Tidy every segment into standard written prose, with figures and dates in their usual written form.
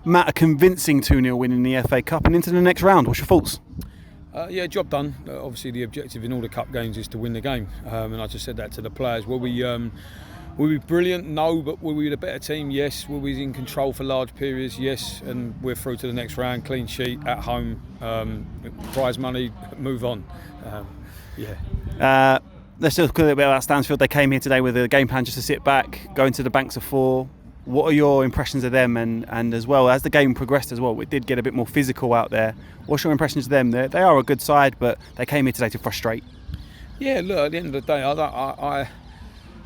Matt, a convincing 2-0 win in the FA Cup and into the next round. What's your thoughts? Yeah, job done. Obviously, the objective in all the cup games is to win the game, and I just said that to the players. Were we brilliant? No, but were we the better team? Yes. Were we in control for large periods? Yes. And we're through to the next round, clean sheet at home, prize money, move on. Let's talk a little bit about Stansfeld. They came here today with a game plan just to sit back, go into the banks of four. What are your impressions of them, and as well as the game progressed as well, it did get a bit more physical out there. What's your impressions of them? They are a good side, but they came here today to frustrate. Yeah, look, at the end of the day,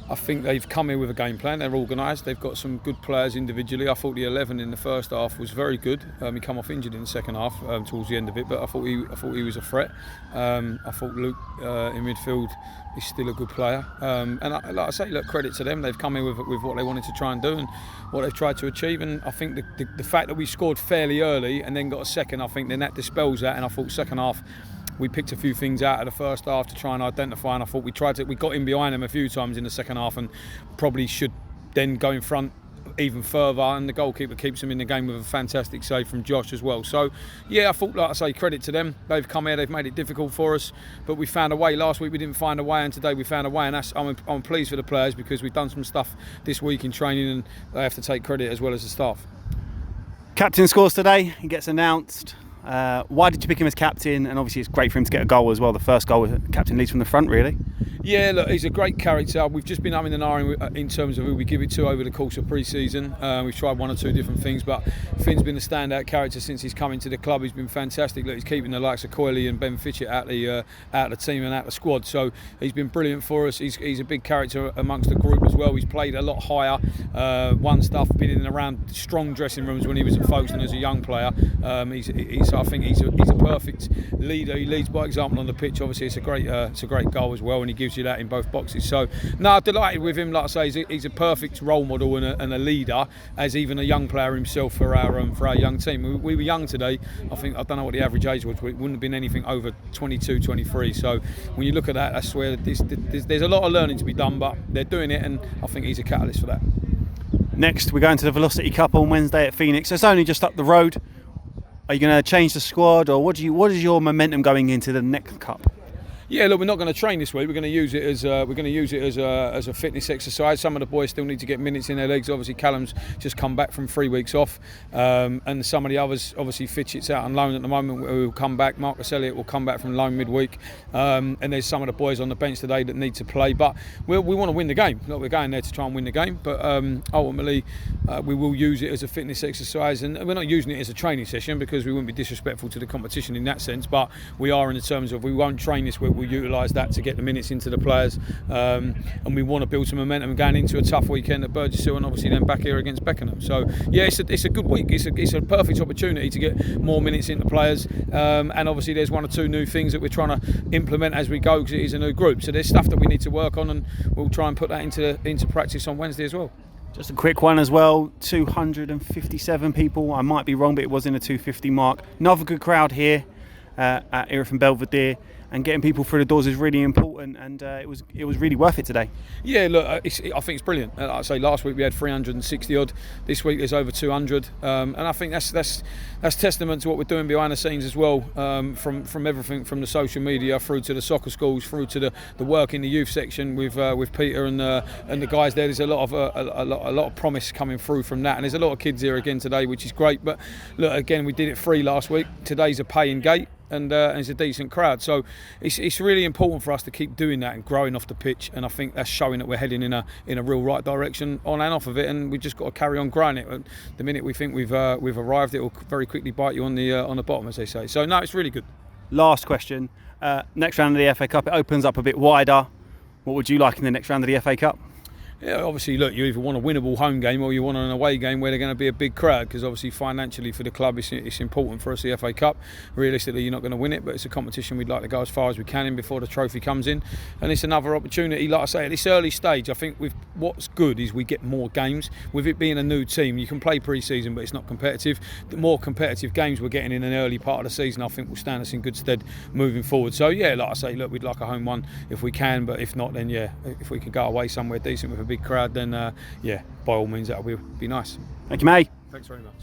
I think they've come here with a game plan. They're organised. They've got some good players individually. I thought the 11 in the first half was very good. He came off injured in the second half towards the end of it, but I thought he was a threat. I thought Luke in midfield is still a good player. Like I say, look, credit to them. They've come here with what they wanted to try and do and what they've tried to achieve. And I think the fact that we scored fairly early and then got a second, I think then that dispels that. And I thought second half, we picked a few things out of the first half to try and identify, and I thought we got in behind them a few times in the second half and probably should then go in front even further, and the goalkeeper keeps them in the game with a fantastic save from Josh as well. So yeah, I thought, like I say, credit to them. They've come here, they've made it difficult for us, but we found a way. Last week we didn't find a way, and today we found a way, and I'm pleased for the players because we've done some stuff this week in training and they have to take credit as well as the staff. Captain scores today, he gets announced. Why did you pick him as captain? And obviously it's great for him to get a goal as well. The first goal, captain leads from the front, really. Yeah, look, he's a great character. We've just been umming and ahhing in terms of who we give it to over the course of pre-season. We've tried one or two different things, but Finn's been a standout character since he's come into the club. He's been fantastic. Look, he's keeping the likes of Coyley and Ben Fitchett out the team and out the squad. So he's been brilliant for us. He's a big character amongst the group as well. He's played a lot higher, won stuff, been in and around strong dressing rooms when he was at Folkestone as a young player. I think he's a perfect leader. He leads by example on the pitch. Obviously, it's a great goal as well, and he gives you that in both boxes. So, no, I'm delighted with him. Like I say, he's a perfect role model and a leader, as even a young player himself for our young team. We were young today. I don't know what the average age was. It wouldn't have been anything over 22, 23. So, when you look at that, that's where there's a lot of learning to be done, but they're doing it, and I think he's a catalyst for that. Next, we're going to the Velocity Cup on Wednesday at Phoenix. So it's only just up the road. Are you going to change the squad, or what is your momentum going into the next cup? Yeah, look, we're not going to train this week. We're going to use it as a fitness exercise. Some of the boys still need to get minutes in their legs. Obviously, Callum's just come back from 3 weeks off, and some of the others, obviously, Fitchett's out on loan at the moment. Will come back. Marcus Elliott will come back from loan midweek, and there's some of the boys on the bench today that need to play. But we want to win the game. Look, we're going there to try and win the game, but ultimately, we will use it as a fitness exercise, and we're not using it as a training session because we wouldn't be disrespectful to the competition in that sense. But we are in the terms of we won't train this week. We'll utilise that to get the minutes into the players, and we want to build some momentum going into a tough weekend at Burgess Hill, and obviously then back here against Beckenham. So yeah, it's a good week. It's a perfect opportunity to get more minutes into players, and obviously there's one or two new things that we're trying to implement as we go because it is a new group. So there's stuff that we need to work on, and we'll try and put that into practice on Wednesday as well. Just a quick one as well, 257 people. I might be wrong, but it was in the 250 mark. Another good crowd here at Erith and Belvedere. And getting people through the doors is really important, and it was really worth it today. Yeah, look, I think it's brilliant. Like I say, last week we had 360 odd. This week there's over 200, and I think that's testament to what we're doing behind the scenes as well. From everything from the social media through to the soccer schools, through to the work in the youth section with Peter and the guys there. There's a lot of promise coming through from that, and there's a lot of kids here again today, which is great. But look, again, we did it free last week. Today's a paying gate. And it's a decent crowd, so it's really important for us to keep doing that and growing off the pitch. And I think that's showing that we're heading in a real right direction on and off of it. And we've just got to carry on growing it. The minute we think we've arrived, it will very quickly bite you on the bottom, as they say. So no, it's really good. Last question. Next round of the FA Cup, it opens up a bit wider. What would you like in the next round of the FA Cup? Yeah, obviously, look, you either want a winnable home game or you want an away game where they're going to be a big crowd, because obviously financially for the club it's important for us, the FA Cup. Realistically, you're not going to win it, but it's a competition we'd like to go as far as we can in before the trophy comes in. And it's another opportunity, like I say, at this early stage. I think what's good is we get more games. With it being a new team, you can play pre-season, but it's not competitive. The more competitive games we're getting in an early part of the season, I think will stand us in good stead moving forward. So yeah, like I say, look, we'd like a home one if we can, but if not, then yeah, if we can go away somewhere decent with a big crowd, then yeah, by all means, that would be nice. Thank you, mate. Thanks very much.